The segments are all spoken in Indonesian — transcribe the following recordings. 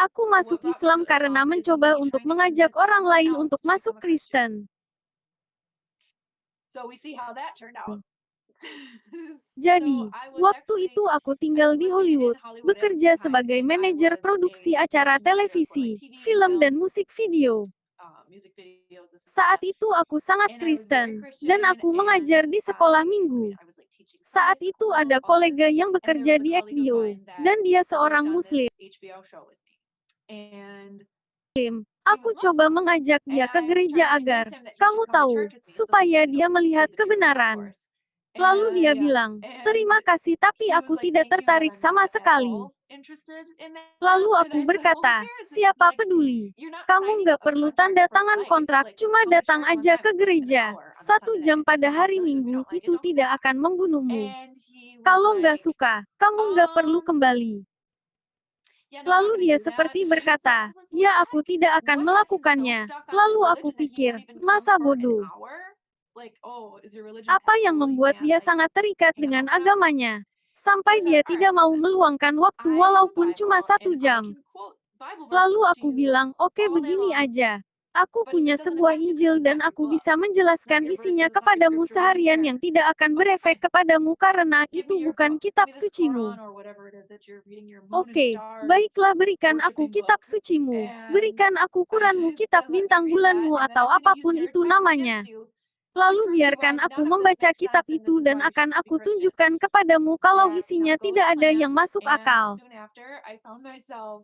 Aku masuk Islam karena mencoba untuk mengajak orang lain untuk masuk Kristen. Jadi, waktu itu aku tinggal di Hollywood, bekerja sebagai manajer produksi acara televisi, film dan musik video. Saat itu aku sangat Kristen, dan aku mengajar di sekolah minggu. Saat itu ada kolega yang bekerja di HBO, dan dia seorang Muslim. Aku coba mengajak dia ke gereja agar, kamu tahu, supaya dia melihat kebenaran. Lalu dia bilang, terima kasih tapi aku tidak tertarik sama sekali. Lalu aku berkata, siapa peduli? Kamu nggak perlu tanda tangan kontrak, cuma datang aja ke gereja. 1 jam pada hari Minggu itu tidak akan membunuhmu. Kalau nggak suka, kamu nggak perlu kembali. Lalu dia seperti berkata, ya aku tidak akan melakukannya. Lalu aku pikir, masa bodoh. Apa yang membuat dia sangat terikat dengan agamanya? Sampai dia tidak mau meluangkan waktu walaupun cuma 1 jam. Lalu aku bilang, oke begini aja. Aku punya sebuah Injil dan aku bisa menjelaskan isinya kepadamu seharian yang tidak akan berefek kepadamu karena itu bukan kitab sucimu. Oke, baiklah berikan aku kitab sucimu. Berikan aku Quranmu, kitab bintang bulanmu atau apapun itu namanya. Lalu biarkan aku membaca kitab itu dan akan aku tunjukkan kepadamu kalau isinya tidak ada yang masuk akal.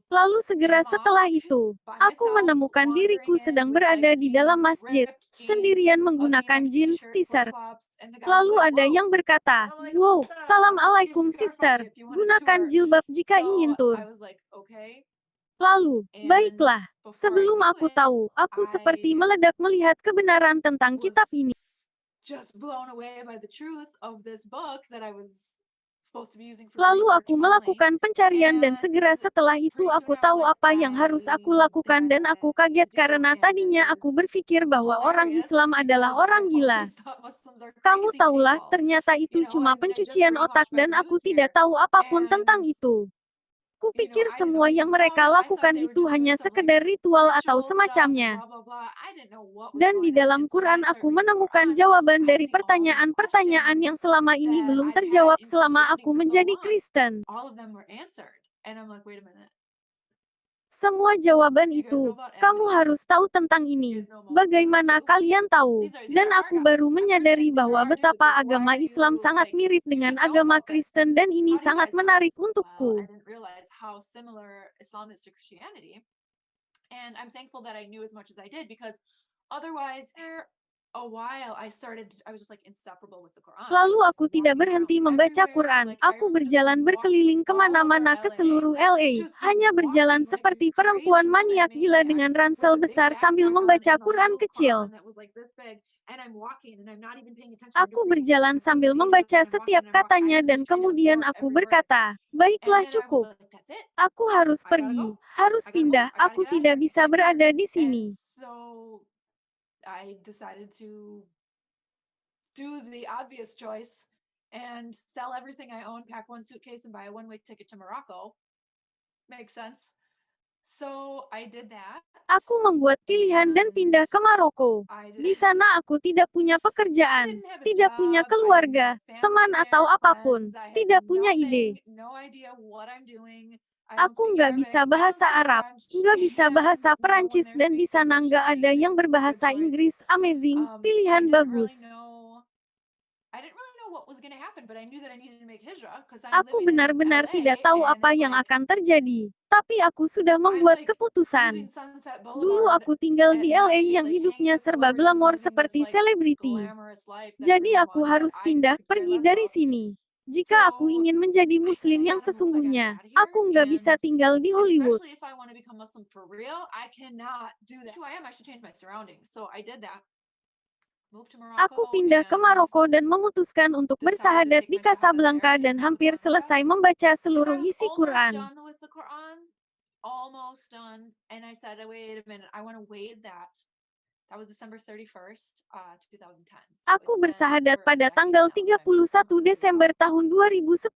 Lalu segera setelah itu, aku menemukan diriku sedang berada di dalam masjid, sendirian menggunakan jeans t-shirt. Lalu ada yang berkata, wow, salam alaikum sister, gunakan jilbab jika ingin tur. Lalu, baiklah, sebelum aku tahu, aku seperti meledak melihat kebenaran tentang kitab ini. Lalu aku melakukan pencarian dan segera setelah itu aku tahu apa yang harus aku lakukan dan aku kaget karena tadinya aku berpikir bahwa orang Islam adalah orang gila. Kamu tahulah, ternyata itu cuma pencucian otak dan aku tidak tahu apapun tentang itu. Kupikir semua yang mereka lakukan itu hanya sekedar ritual atau semacamnya. Dan di dalam Quran aku menemukan jawaban dari pertanyaan-pertanyaan yang selama ini belum terjawab selama aku menjadi Kristen. Semua jawaban itu, kamu harus tahu tentang ini. Bagaimana kalian tahu? Dan aku baru menyadari bahwa betapa agama Islam sangat mirip dengan agama Kristen dan ini sangat menarik untukku. Lalu aku tidak berhenti membaca Quran. Aku berjalan berkeliling kemana-mana ke seluruh LA, hanya berjalan seperti perempuan maniak gila dengan ransel besar sambil membaca Quran kecil. Aku berjalan sambil membaca setiap katanya dan kemudian aku berkata, baiklah cukup. Aku harus pergi, harus pindah, aku tidak bisa berada di sini. Do the obvious choice and sell everything I own, pack one suitcase, and buy a one-way ticket to Morocco. Makes sense. So I did that. Aku membuat pilihan dan pindah ke Maroko. Di sana aku tidak punya pekerjaan, tidak punya keluarga, teman atau apapun, tidak punya ide. Aku nggak bisa bahasa Arab, nggak bisa bahasa Perancis dan di sana nggak ada yang berbahasa Inggris. Amazing, pilihan bagus. Aku benar-benar tidak tahu apa yang akan terjadi, tapi aku sudah membuat keputusan. Dulu aku tinggal di LA yang hidupnya serba glamor seperti selebriti. Jadi aku harus pindah, pergi dari sini. Jika aku ingin menjadi Muslim yang sesungguhnya, aku nggak bisa tinggal di Hollywood. Aku pindah ke Maroko dan memutuskan untuk bersahadat di Casablanca dan hampir selesai membaca seluruh isi Quran. Aku bersahadat pada tanggal 31 Desember tahun 2010.